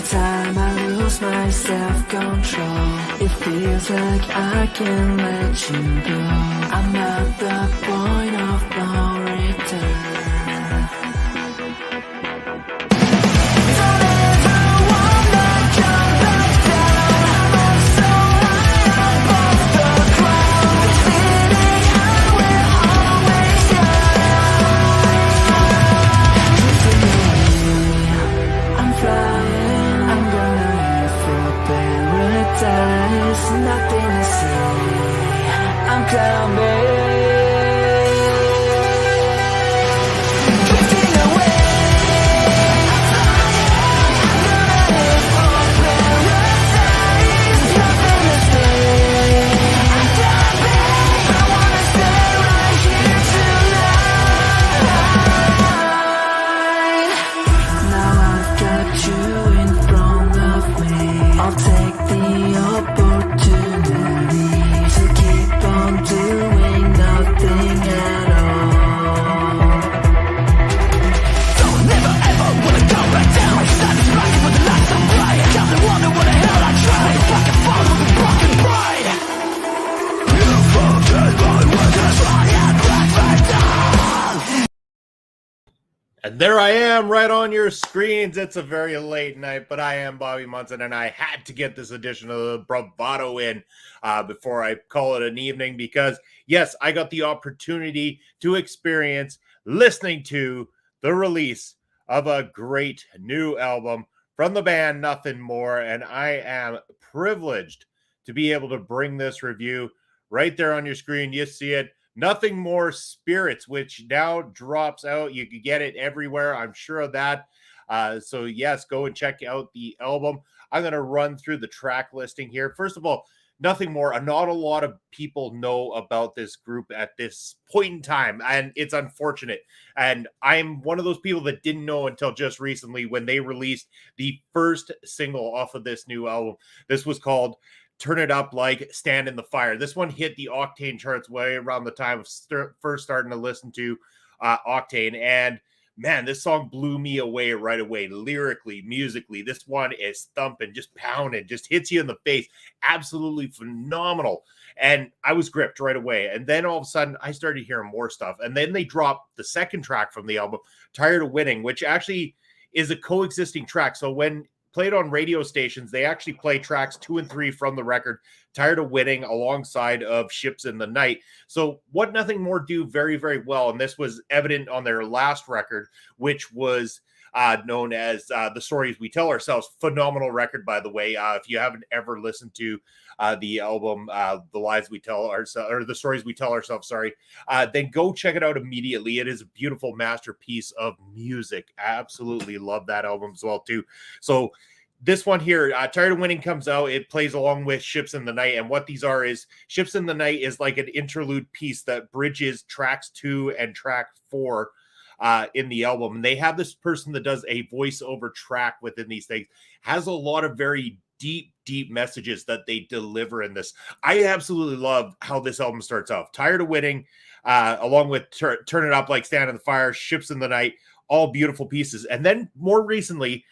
time I lose my self-control, it feels like I can't let you go. I'm at the point of no return. Nothing to say, I'm coming. Drifting away, I'm flying, I'm gonna live for paradise. Nothing to say, I'm coming. I wanna stay right here tonight. Now I've got you in front of me, I'll take the opportunity to keep on doing nothing at all. Don't never ever wanna go back down. Satisfied with the life I'm playing. Come to wonder what the hell I tried. If I can follow the broken pride. You forget my words and try and break me down. And there I am right on your screens. It's a very late night, but I am Bobby Munson, and I had to get this edition of the Bravado in before I call it an evening because, yes, I got the opportunity to experience listening to the release of a great new album from the band Nothing More, and I am privileged to be able to bring this review right there on your screen. You see it. Nothing More Spirits, which now drops out. You can get it everywhere. I'm sure of that. So, yes, go and check out the album. I'm going to run through the track listing here. First of all, Nothing More. Not a lot of people know about this group at this point in time, and it's unfortunate. And I'm one of those people that didn't know until just recently when they released the first single off of this new album. This was called Turn It Up Like Stand in the Fire. This one hit the Octane charts way around the time of first starting to listen to Octane. And man, this song blew me away right away. Lyrically, musically, this one is thumping, just pounding, just hits you in the face. Absolutely phenomenal. And I was gripped right away. And then all of a sudden, I started hearing more stuff. And then they dropped the second track from the album, Tired of Winning, which actually is a coexisting track. So when played on radio stations, they actually play tracks 2 and 3 from the record, Tired of Winning, alongside of Ships in the Night. So what Nothing More do very, very well, and this was evident on their last record, which was known as The Stories We Tell Ourselves. Phenomenal record, by the way. If you haven't ever listened to the album, The Lies We Tell Ourselves, or The Stories We Tell Ourselves, sorry, then go check it out immediately. It is a beautiful masterpiece of music. I absolutely love that album as well, too. So this one here, Tired of Winning, comes out. It plays along with Ships in the Night. And what these are is Ships in the Night is like an interlude piece that bridges tracks 2 and track 4 in the album. And they have this person that does a voiceover track within these things, has a lot of very deep messages that they deliver in this. I absolutely love how this album starts off. Tired of Winning, along with Turn It Up Like Stand in the Fire, Ships in the Night, all beautiful pieces. And then more recently,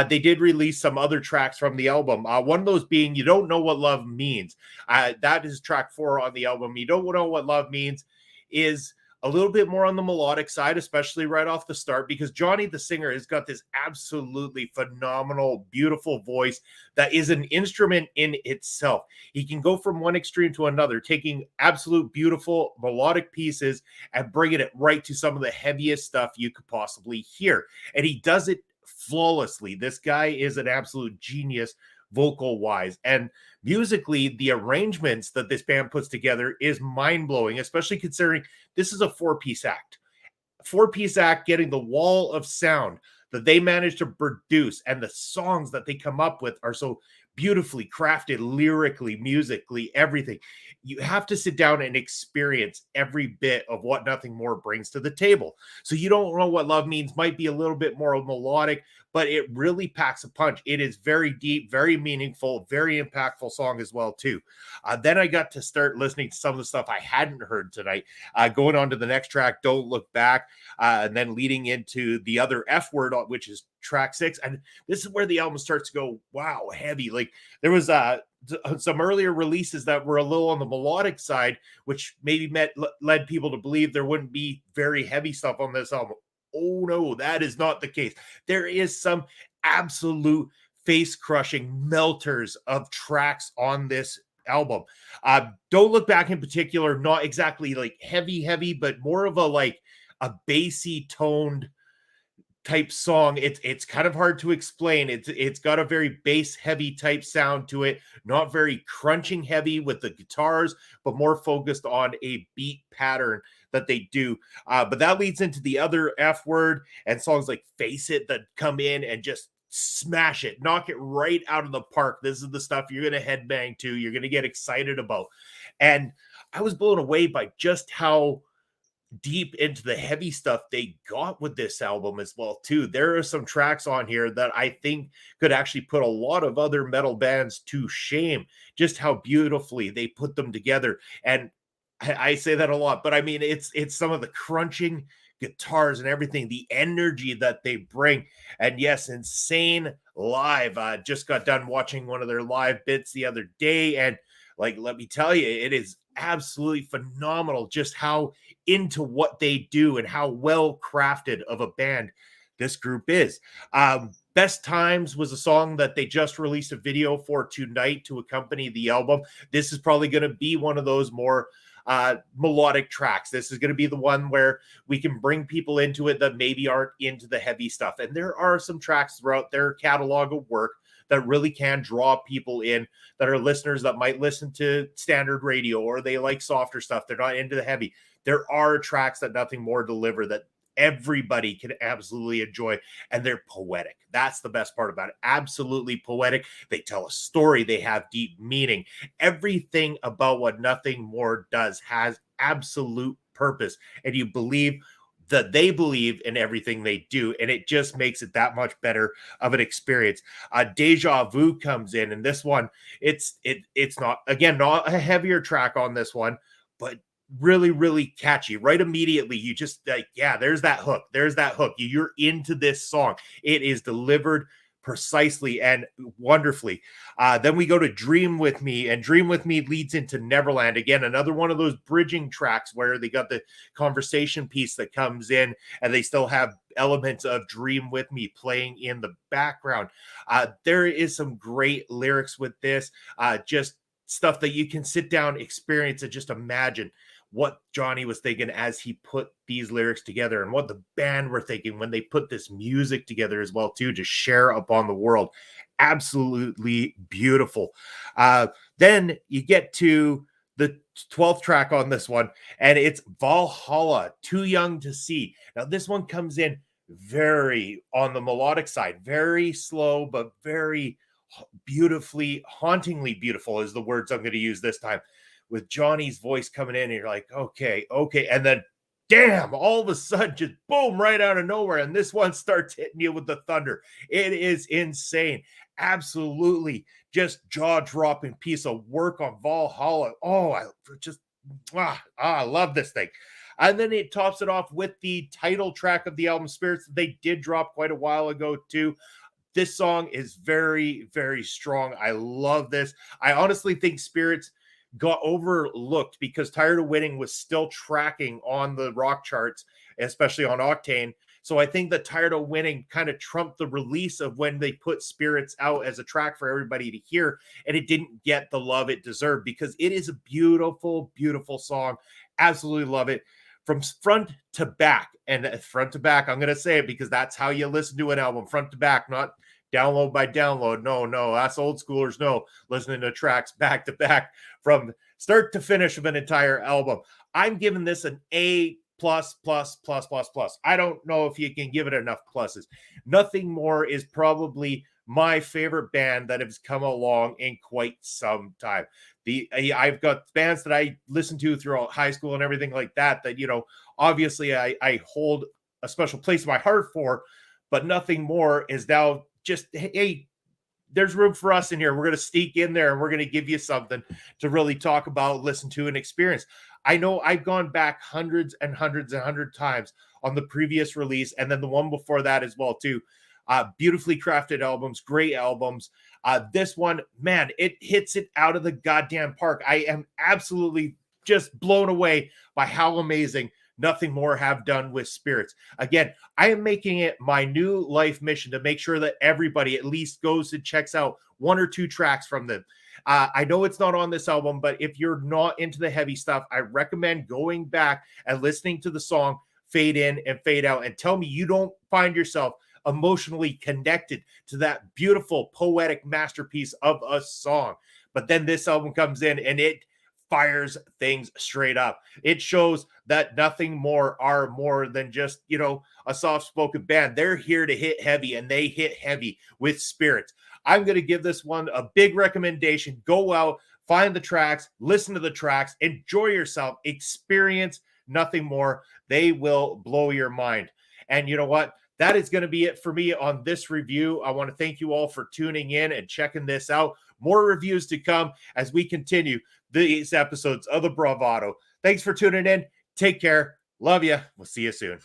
they did release some other tracks from the album. One of those being You Don't Know What Love Means. That is track 4 on the album. You Don't Know What Love Means is a little bit more on the melodic side, especially right off the start, because Johnny, the singer, has got this absolutely phenomenal, beautiful voice that is an instrument in itself. He can go from one extreme to another, taking absolute beautiful melodic pieces and bringing it right to some of the heaviest stuff you could possibly hear. And he does it flawlessly. This guy is an absolute genius vocal wise, and musically the arrangements that this band puts together is mind-blowing, especially considering this is a 4-piece act getting the wall of sound that they managed to produce, and the songs that they come up with are so beautifully crafted lyrically, musically, everything. You have to sit down and experience every bit of what Nothing More brings to the table. So you don't know what love means, might be a little bit more melodic, but it really packs a punch. It is very deep, very meaningful, very impactful song as well too. Then I got to start listening to some of the stuff I hadn't heard tonight. Going on to the next track, Don't Look Back, and then leading into the other F word, which is track 6. And this is where the album starts to go, wow, heavy. Like there was some earlier releases that were a little on the melodic side, which maybe led people to believe there wouldn't be very heavy stuff on this album. Oh no, that is not the case. There is some absolute face-crushing melters of tracks on this album. Don't Look Back in particular, not exactly like heavy, but more of a bassy toned type song. It's kind of hard to explain. It's got a very bass heavy type sound to it, not very crunching heavy with the guitars, but more focused on a beat pattern that they do. But that leads into the other F word and songs like Face It that come in and just smash it, knock it right out of the park. This is the stuff you're going to headbang to, you're going to get excited about. And I was blown away by just how deep into the heavy stuff they got with this album as well too. There are some tracks on here that I think could actually put a lot of other metal bands to shame, just how beautifully they put them together. And I say that a lot, but I mean it's some of the crunching guitars and everything, the energy that they bring. And yes, insane live. Just got done watching one of their live bits the other day, and like, let me tell you, it is absolutely phenomenal just how into what they do and how well crafted of a band this group is. Best Times was a song that they just released a video for tonight to accompany the album. This is probably going to be one of those more melodic tracks. This is going to be the one where we can bring people into it that maybe aren't into the heavy stuff. And there are some tracks throughout their catalog of work that really can draw people in, that are listeners that might listen to standard radio or they like softer stuff. They're not into the heavy. There are tracks that Nothing More deliver that everybody can absolutely enjoy, and they're poetic. That's the best part about it. Absolutely poetic. They tell a story. They have deep meaning. Everything about what Nothing More does has absolute purpose, and you believe that they believe in everything they do, and it just makes it that much better of an experience. Deja Vu comes in, and this one, it's not, again, not a heavier track on this one, but really, really catchy. Right immediately, you just like, yeah, there's that hook. There's that hook. You're into this song. It is delivered precisely and wonderfully. Then we go to Dream With Me, and Dream With Me leads into Neverland. Again, another one of those bridging tracks where they got the conversation piece that comes in and they still have elements of Dream With Me playing in the background. There is some great lyrics with this, just stuff that you can sit down, experience, and just imagine what Johnny was thinking as he put these lyrics together, and what the band were thinking when they put this music together as well too, to share upon the world. Absolutely beautiful. Then you get to the 12th track on this one, and it's Valhalla, Too Young to See. Now this one comes in very on the melodic side, very slow, but very beautifully, hauntingly beautiful is the words I'm going to use this time, with Johnny's voice coming in, and you're like, okay. And then, damn, all of a sudden, just boom, right out of nowhere. And this one starts hitting you with the thunder. It is insane. Absolutely just jaw-dropping piece of work on Valhalla. Oh, I love this thing. And then it tops it off with the title track of the album, Spirits. They did drop quite a while ago, too. This song is very, very strong. I love this. I honestly think Spirits got overlooked because Tired of Winning was still tracking on the rock charts, especially on Octane. So I think that Tired of Winning kind of trumped the release of when they put Spirits out as a track for everybody to hear, and it didn't get the love it deserved, because it is a beautiful, beautiful song. Absolutely love it. From front to back, and front to back, I'm going to say it because that's how you listen to an album, front to back, not download by download. No, us old schoolers know listening to tracks back to back from start to finish of an entire album. I'm giving this an A plus, plus, plus, plus, plus. I don't know if you can give it enough pluses. Nothing More is probably my favorite band that has come along in quite some time. I've got bands that I listened to throughout high school and everything like that, obviously I hold a special place in my heart for, but Nothing More is now just, hey, there's room for us in here. We're going to sneak in there and we're going to give you something to really talk about, listen to, and experience. I know I've gone back hundreds and hundreds and hundreds times on the previous release and then the one before that as well too. Beautifully crafted albums, great albums. This one, man, it hits it out of the goddamn park. I am absolutely just blown away by how amazing Nothing More have done with Spirits. Again, I am making it my new life mission to make sure that everybody at least goes and checks out one or two tracks from them. I know it's not on this album, but if you're not into the heavy stuff, I recommend going back and listening to the song Fade In and Fade Out and tell me you don't find yourself emotionally connected to that beautiful poetic masterpiece of a song. But then this album comes in and it fires things straight up. It shows that Nothing More are more than just, a soft-spoken band. They're here to hit heavy, and they hit heavy with Spirits. I'm going to give this one a big recommendation. Go out, find the tracks, listen to the tracks, enjoy yourself, experience Nothing More. They will blow your mind. And you know what? That is going to be it for me on this review. I want to thank you all for tuning in and checking this out. More reviews to come as we continue these episodes of the Bravado. Thanks for tuning in. Take care. Love you. We'll see you soon.